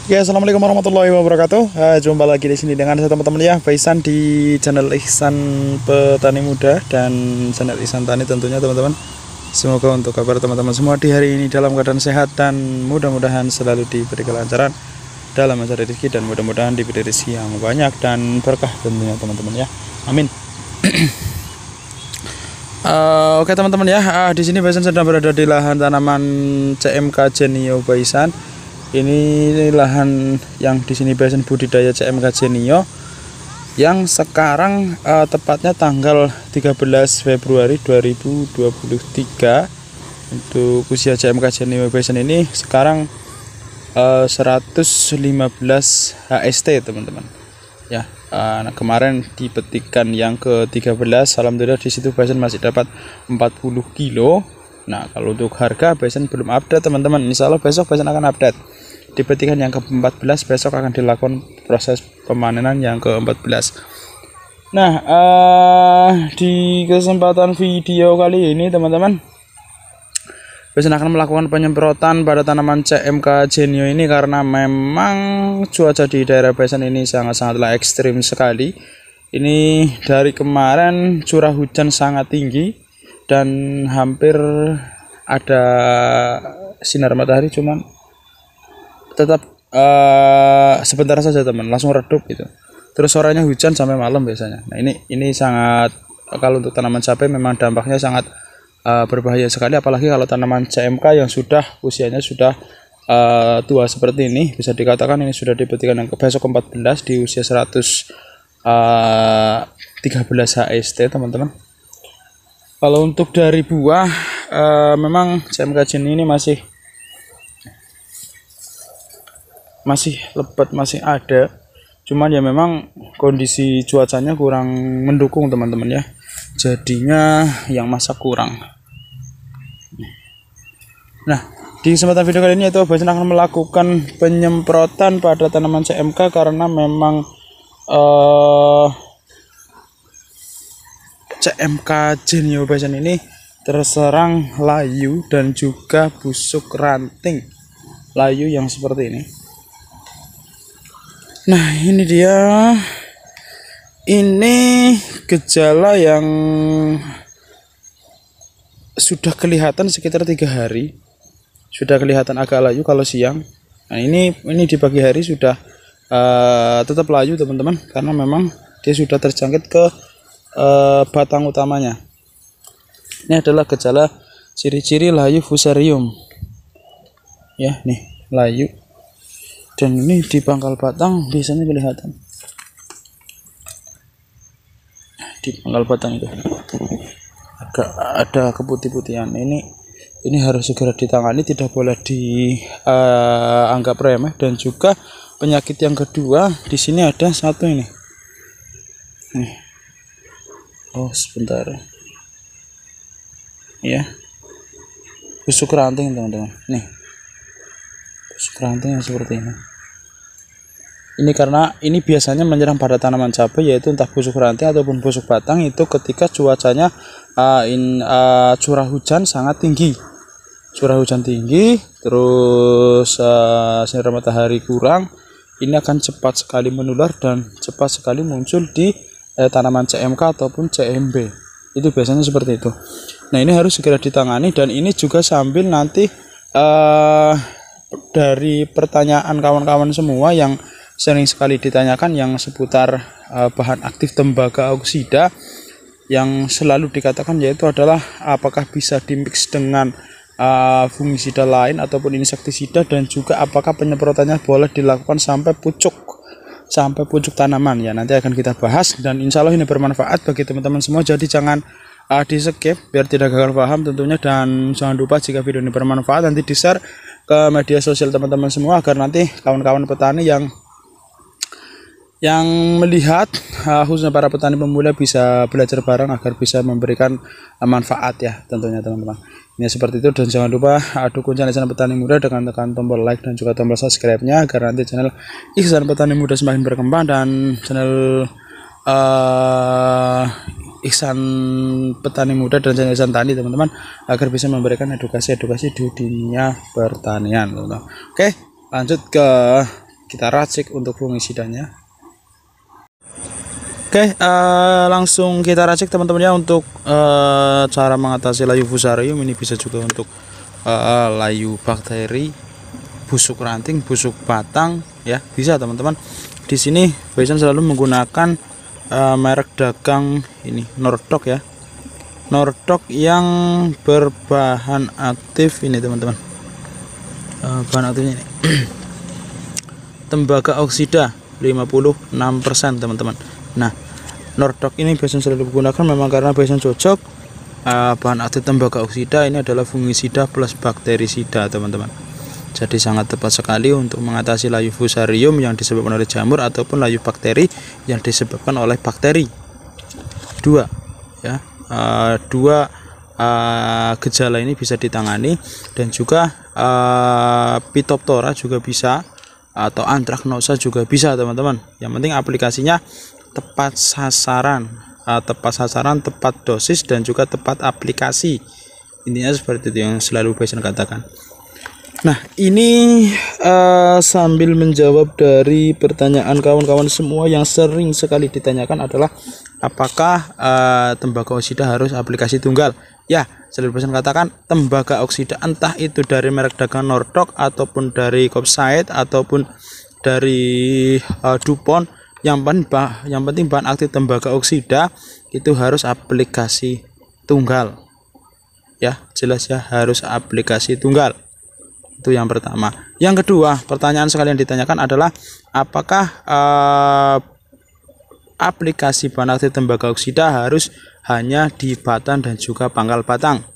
Ya, assalamualaikum warahmatullahi wabarakatuh. Jumpa lagi di sini dengan saya teman-teman ya, Faisan di channel Ihsan Petani Muda dan channel Ihsan Tani tentunya teman-teman. Semoga untuk kabar teman-teman semua di hari ini dalam keadaan sehat dan mudah-mudahan selalu diberi kelancaran dalam mencari rezeki dan mudah-mudahan diberi rezeki yang banyak dan berkah tentunya teman-teman ya. Amin. Oke teman-teman ya, di sini Faisan sedang berada di lahan tanaman CMK Genio Faisan. Ini lahan yang di sini Faisan budidaya CMK Genio yang sekarang tepatnya tanggal 13 Februari 2023 untuk usia CMK Genio Faisan ini sekarang 115 HST teman-teman ya. Nah, kemarin dipetikan yang ke-13, alhamdulillah di situ Faisan masih dapat 40 kilo. Nah, kalau untuk harga Faisan belum update teman-teman. Insya Allah besok Faisan akan update. Dipetikan yang ke-14, besok akan dilakukan proses pemanenan yang ke-14. Nah, di kesempatan video kali ini teman-teman, Faisan akan melakukan penyemprotan pada tanaman CMK Genio ini karena memang cuaca di daerah Faisan ini sangat-sangatlah ekstrim sekali. Ini dari kemarin curah hujan sangat tinggi dan hampir ada sinar matahari, cuman tetap sebentar saja teman, langsung redup gitu. Terus sorenya hujan sampai malam biasanya. Nah ini sangat, kalau untuk tanaman cabai memang dampaknya sangat berbahaya sekali, apalagi kalau tanaman CMK yang sudah usianya sudah tua seperti ini. Bisa dikatakan ini sudah dipetikan yang besok ke-14 di usia 113 HST teman-teman. Kalau untuk dari buah memang CMK Genio ini masih lebat, masih ada, cuman ya memang kondisi cuacanya kurang mendukung teman-teman ya, jadinya yang masak kurang. Nah, di kesempatan video kali ini itu Faisan akan melakukan penyemprotan pada tanaman CMK karena memang CMK Genio Faisan ini terserang layu dan juga busuk ranting layu yang seperti ini. Nah ini dia, ini gejala yang sudah kelihatan sekitar 3 hari, sudah kelihatan agak layu kalau siang. Nah ini di pagi hari sudah tetap layu teman-teman, karena memang dia sudah terjangkit ke batang utamanya. Ini adalah gejala ciri-ciri layu fusarium ya, nih layu. Dan ini di pangkal batang biasanya kelihatan, di pangkal batang itu agak ada keputih-putihan. Ini harus segera ditangani, tidak boleh dianggap remeh. Dan juga penyakit yang kedua di sini ada satu ini nih. Oh sebentar ya, busuk ranting teman-teman. Nih busuk ranting yang seperti ini. Ini karena ini biasanya menyerang pada tanaman cabai, yaitu entah busuk ranting ataupun busuk batang, itu ketika cuacanya curah hujan sangat tinggi. Curah hujan tinggi, terus sinar matahari kurang, ini akan cepat sekali menular dan cepat sekali muncul di tanaman CMK ataupun CMB. Itu biasanya seperti itu. Nah ini harus segera ditangani. Dan ini juga sambil nanti dari pertanyaan kawan-kawan semua yang sering sekali ditanyakan yang seputar bahan aktif tembaga oksida, yang selalu dikatakan yaitu adalah apakah bisa dimix dengan fungisida lain ataupun insektisida, dan juga apakah penyemprotannya boleh dilakukan sampai pucuk tanaman ya. Nanti akan kita bahas dan insya Allah ini bermanfaat bagi teman-teman semua, jadi jangan di skip biar tidak gagal paham tentunya. Dan jangan lupa jika video ini bermanfaat nanti di share ke media sosial teman-teman semua, agar nanti kawan-kawan petani yang melihat, khususnya para petani pemula, bisa belajar bareng agar bisa memberikan manfaat ya tentunya teman-teman. Ini seperti itu. Dan jangan lupa dukung channel Petani Muda dengan tekan tombol like dan juga tombol subscribe-nya, agar nanti channel Ihsan Petani Muda semakin berkembang dan channel Ihsan Petani Muda dan channel Ihsan Tani teman-teman, agar bisa memberikan edukasi di dunia pertanian. Oke, lanjut ke kita racik untuk fungisidanya. Oke, langsung kita racik teman-teman ya untuk cara mengatasi layu fusarium. Ini bisa juga untuk layu bakteri, busuk ranting, busuk batang ya, bisa teman-teman. Di sini Bison selalu menggunakan merek dagang ini Nordoc ya. Nordoc yang berbahan aktif ini teman-teman. Bahan aktifnya ini tembaga oksida 56% teman-teman. Nah, Nordoc ini Bison selalu digunakan memang karena Bison cocok. Bahan aktif tembaga oksida ini adalah fungisida plus bakterisida teman-teman. Jadi sangat tepat sekali untuk mengatasi layu fusarium yang disebabkan oleh jamur ataupun layu bakteri yang disebabkan oleh bakteri. Dua gejala ini bisa ditangani, dan juga Phytophthora juga bisa, atau Anthracnosa juga bisa teman-teman. Yang penting aplikasinya tepat sasaran, tepat dosis, dan juga tepat aplikasi. Intinya seperti itu yang selalu Bison katakan. Nah, ini sambil menjawab dari pertanyaan kawan-kawan semua yang sering sekali ditanyakan adalah apakah tembaga oksida harus aplikasi tunggal? Ya, selalu Bison katakan tembaga oksida entah itu dari merek dagang Nordoc ataupun dari Kopside ataupun dari DuPont, yang penting bahan aktif tembaga oksida itu harus aplikasi tunggal ya, jelas ya, harus aplikasi tunggal. Itu yang pertama. Yang kedua, pertanyaan sekalian ditanyakan adalah apakah aplikasi bahan aktif tembaga oksida harus hanya di batang dan juga pangkal batang.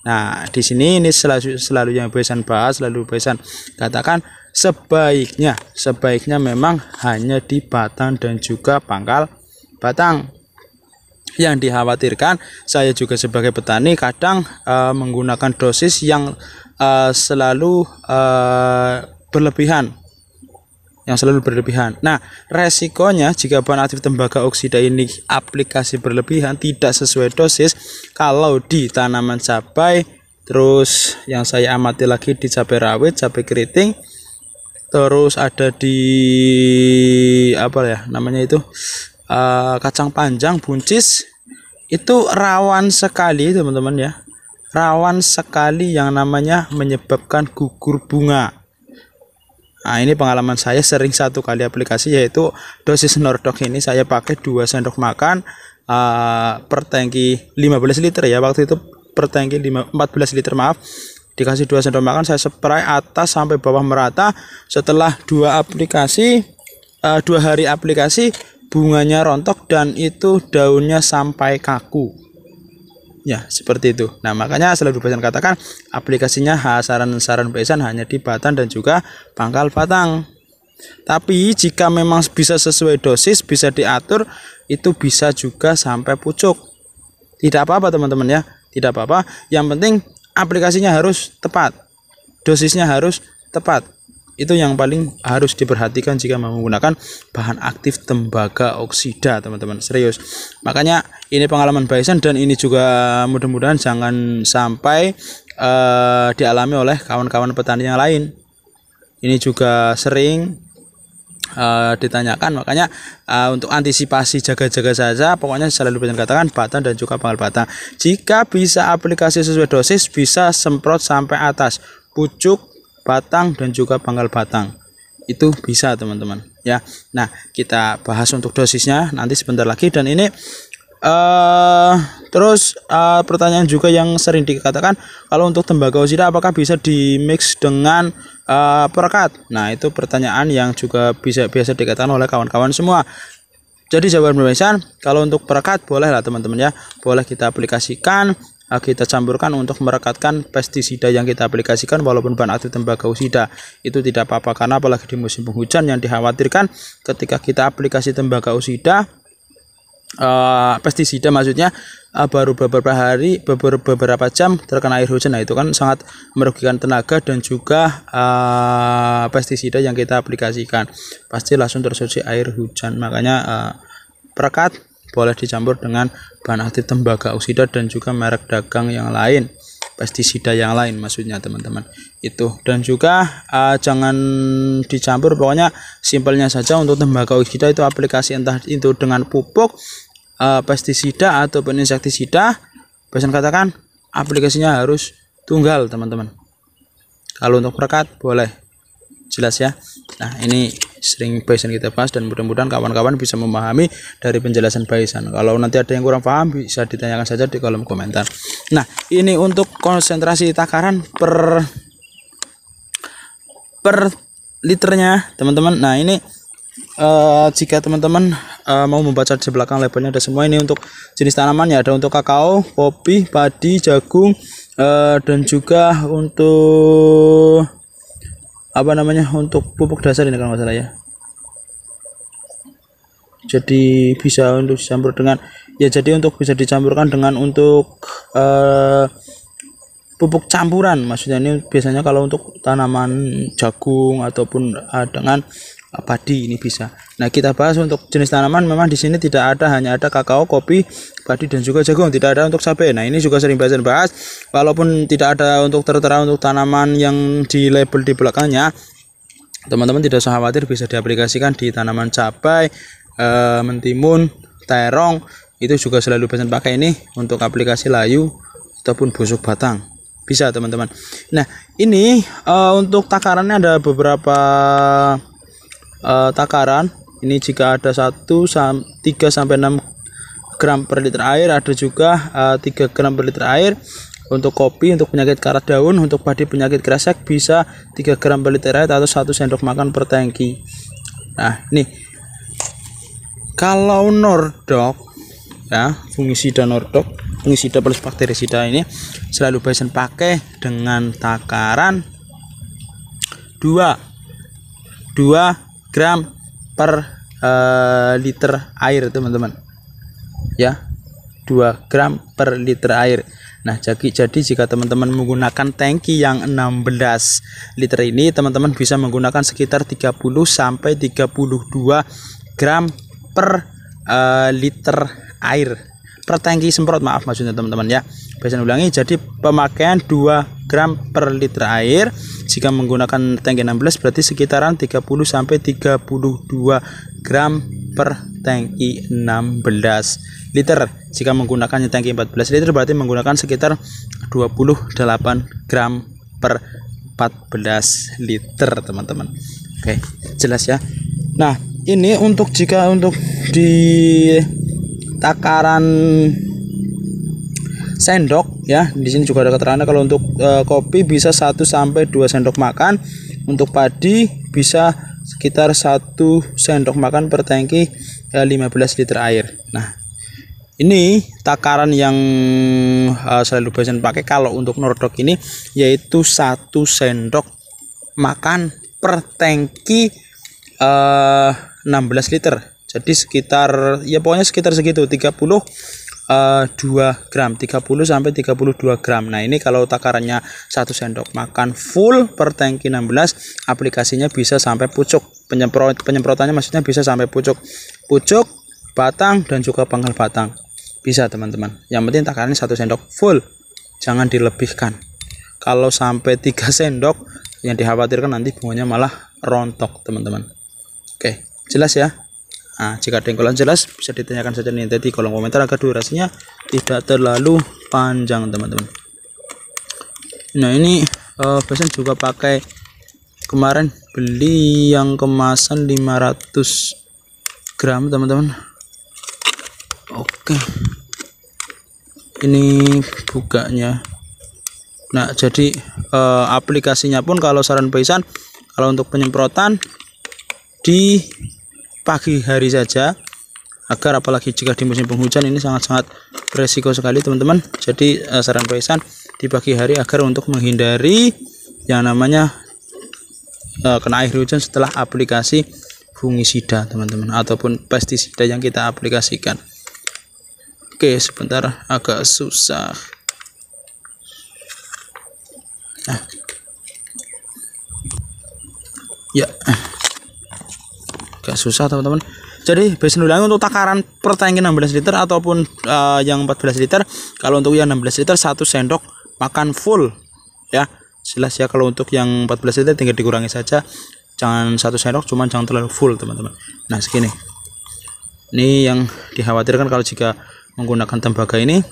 Nah, di sini ini selalu yang Bison bahas, selalu Bison katakan sebaiknya memang hanya di batang dan juga pangkal batang. Yang dikhawatirkan, saya juga sebagai petani kadang menggunakan dosis yang selalu berlebihan. Nah, resikonya jika bahan aktif tembaga oksida ini aplikasi berlebihan, tidak sesuai dosis, kalau di tanaman cabai, terus yang saya amati lagi di cabai rawit, cabai keriting, terus ada di kacang panjang, buncis, itu rawan sekali teman-teman ya, rawan sekali yang namanya menyebabkan gugur bunga. Nah, ini pengalaman saya sering satu kali aplikasi, yaitu dosis Nordoc ini saya pakai 2 sendok makan per tangki 15 liter ya, waktu itu per tangki 14 liter maaf, dikasih 2 sendok makan, saya spray atas sampai bawah merata. Setelah 2 hari aplikasi, bunganya rontok dan itu daunnya sampai kaku ya, seperti itu. Nah, makanya selalu Bison katakan aplikasinya saran Bison hanya di batang dan juga pangkal batang. Tapi jika memang bisa sesuai dosis, bisa diatur, itu bisa juga sampai pucuk. Tidak apa-apa teman-teman ya, tidak apa-apa. Yang penting aplikasinya harus tepat, dosisnya harus tepat. Itu yang paling harus diperhatikan jika menggunakan bahan aktif tembaga oksida teman-teman, serius. Makanya ini pengalaman Bison, dan ini juga mudah-mudahan jangan sampai dialami oleh kawan-kawan petani yang lain. Ini juga sering ditanyakan, makanya untuk antisipasi jaga-jaga saja, pokoknya selalu Bison katakan batang dan juga pangkal batang. Jika bisa aplikasi sesuai dosis, bisa semprot sampai atas, pucuk, batang dan juga pangkal batang, itu bisa teman-teman ya. Nah, kita bahas untuk dosisnya nanti sebentar lagi. Dan ini terus pertanyaan juga yang sering dikatakan, kalau untuk tembaga oksida apakah bisa di mix dengan perekat? Nah, itu pertanyaan yang juga biasa dikatakan oleh kawan-kawan semua. Jadi jawaban Bison, kalau untuk perekat boleh lah teman-teman ya, boleh kita aplikasikan, kita campurkan untuk merekatkan pestisida yang kita aplikasikan, walaupun bahan aktif tembaga oksida itu tidak apa-apa, karena apalagi di musim penghujan yang dikhawatirkan ketika kita aplikasi tembaga oksida, pestisida maksudnya, baru beberapa jam terkena air hujan. Nah, itu kan sangat merugikan tenaga dan juga pestisida yang kita aplikasikan pasti langsung tersumbat air hujan. Makanya perekat boleh dicampur dengan bahan aktif tembaga oksida dan juga merek dagang yang lain. pestisida yang lain maksudnya teman-teman itu. Dan juga jangan dicampur, pokoknya simpelnya saja untuk tembakau kita itu aplikasi entah itu dengan pupuk, pestisida ataupun insektisida, Besan katakan aplikasinya harus tunggal teman-teman. Kalau untuk perekat boleh, jelas ya. Nah ini sering Besan kita bahas dan mudah-mudahan kawan-kawan bisa memahami dari penjelasan Besan. Kalau nanti ada yang kurang paham bisa ditanyakan saja di kolom komentar. Nah ini untuk konsentrasi takaran per liternya teman-teman. Nah ini jika teman-teman mau membaca di belakang labelnya ada semua. Ini untuk jenis tanaman ya, ada untuk kakao, kopi, padi, jagung, dan juga untuk untuk pupuk dasar ini kalau nggak salah ya. Jadi bisa untuk dicampur dengan bisa dicampurkan dengan untuk pupuk campuran, maksudnya ini biasanya kalau untuk tanaman jagung ataupun dengan padi ini bisa. Nah kita bahas untuk jenis tanaman, memang di sini tidak ada, hanya ada kakao, kopi, padi dan juga jagung, tidak ada untuk cabai. Nah ini juga sering Besan bahas, walaupun tidak ada untuk tertera untuk tanaman yang di label di belakangnya, teman-teman tidak usah khawatir, bisa diaplikasikan di tanaman cabai, mentimun, terong, itu juga selalu Besan pakai ini untuk aplikasi layu ataupun busuk batang, bisa teman-teman. Nah ini untuk takarannya ada beberapa takaran. Ini jika ada 3 sampai 6 gram per liter air, ada juga 3 gram per liter air. Untuk kopi untuk penyakit karat daun, untuk padi penyakit kresek bisa 3 gram per liter air atau 1 sendok makan per tangki. Nah ini kalau Nordok ya, fungisida Nordok, fungisida plus bakterisida ini selalu Besan pakai dengan takaran 2 gram per liter air teman-teman ya, 2 gram per liter air. Nah jadi jika teman-teman menggunakan tangki yang 16 liter ini, teman-teman bisa menggunakan sekitar 30 sampai 32 gram per liter air per tangki semprot, maaf maksudnya teman-teman ya. Besan ulangi, jadi pemakaian 2 gram per liter air jika menggunakan tangki 16 berarti sekitaran 30 sampai 32 gram per tangki 16 liter. Jika menggunakan tangki 14 liter berarti menggunakan sekitar 28 gram per 14 liter teman-teman. Oke, jelas ya. Nah ini untuk jika untuk di takaran sendok ya, di sini juga ada keterangan kalau untuk kopi bisa 1 sampai 2 sendok makan, untuk padi bisa sekitar 1 sendok makan per tangki 15 liter air. Nah ini takaran yang selalu Besan pakai kalau untuk Nordok ini, yaitu 1 sendok makan per tangki 16 liter. Jadi sekitar ya pokoknya sekitar segitu, 2 gram, 30 sampai 32 gram. Nah ini kalau takarannya 1 sendok makan full per tangki 16, aplikasinya bisa sampai pucuk, penyemprotannya maksudnya bisa sampai pucuk, batang dan juga pangkal batang, bisa teman-teman. Yang penting takarannya 1 sendok full, jangan dilebihkan. Kalau sampai 3 sendok yang dikhawatirkan nanti bunganya malah rontok teman-teman. Oke, jelas ya. Nah, jika ada yang kurang jelas bisa ditanyakan saja nih di kolom komentar agar durasinya tidak terlalu panjang teman-teman. Nah ini Besan juga pakai, kemarin beli yang kemasan 500 gram teman-teman. Oke, ini bukanya. Nah jadi aplikasinya pun kalau saran Besan, kalau untuk penyemprotan di pagi hari saja, agar apalagi jika di musim penghujan ini sangat-sangat beresiko sekali teman-teman. Jadi saran Besan di pagi hari agar untuk menghindari yang namanya kena air hujan setelah aplikasi fungisida teman-teman ataupun pestisida yang kita aplikasikan. Oke, sebentar, agak susah. Nah ya, agak susah teman-teman. Jadi Besan ulangi untuk takaran per tangki 16 liter ataupun yang 14 liter. Kalau untuk yang 16 liter 1 sendok makan full ya. Jelas ya, kalau untuk yang 14 liter tinggal dikurangi saja, jangan 1 sendok, cuman jangan terlalu full teman-teman. Nah segini, ini yang dikhawatirkan kalau jika menggunakan tembaga ini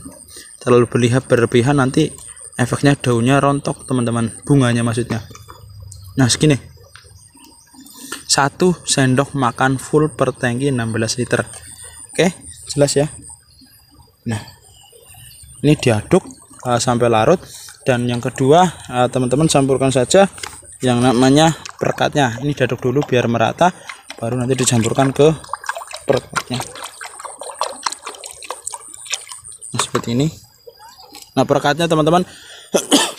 terlalu berlebihan, nanti efeknya daunnya rontok teman-teman, bunganya maksudnya. Nah segini, 1 sendok makan full per tangki 16 liter. Oke, jelas ya. Nah ini diaduk sampai larut. Dan yang kedua, teman-teman campurkan saja yang namanya perekatnya. Ini diaduk dulu biar merata, baru nanti dicampurkan ke perekatnya. Nah, seperti ini. Nah perekatnya teman-teman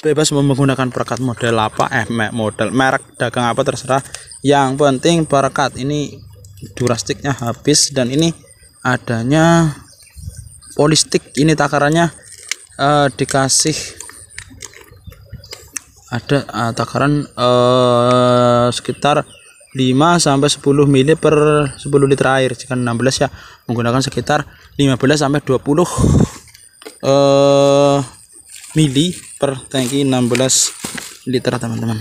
bebas menggunakan perekat model apa, model merek dagang apa terserah. Yang penting perekat. Ini durastiknya habis, dan ini adanya polistik. Ini takarannya dikasih ada takaran sekitar 5-10 mili per 10 liter air. Jika 16 ya menggunakan sekitar 15-20 mili per tangki 16 liter teman-teman.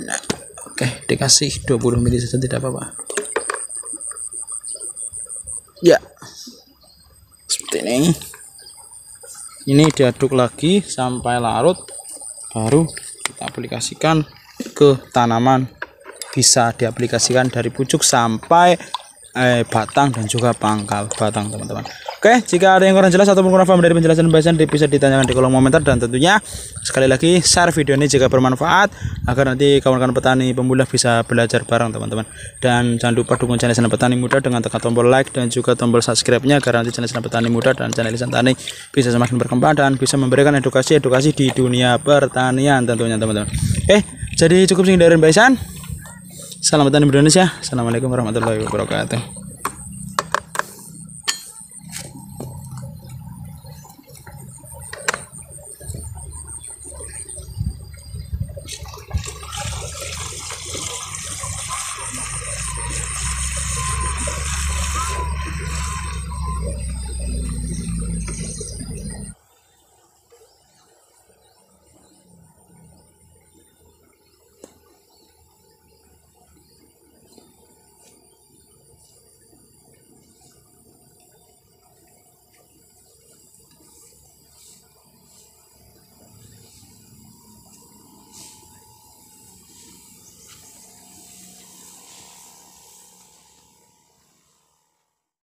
Nah, oke, dikasih 20 mili saja tidak apa-apa ya. Seperti ini diaduk lagi sampai larut, baru kita aplikasikan ke tanaman. Bisa diaplikasikan dari pucuk sampai batang dan juga pangkal batang teman-teman. Oke, jika ada yang kurang jelas ataupun kurang paham dari penjelasan bahasan, bisa ditanyakan di kolom komentar. Dan tentunya sekali lagi share video ini jika bermanfaat, agar nanti kawan-kawan petani pemula bisa belajar bareng teman-teman. Dan jangan lupa dukung channel Lisan Petani Muda dengan tekan tombol like dan juga tombol subscribe-nya, agar nanti channel Lisan Petani Muda dan channel Lisan Tani bisa semakin berkembang dan bisa memberikan edukasi di dunia pertanian tentunya teman-teman. Oke, jadi cukup sekian dari Mbak Isan. Salam petani Indonesia. Assalamualaikum warahmatullahi wabarakatuh.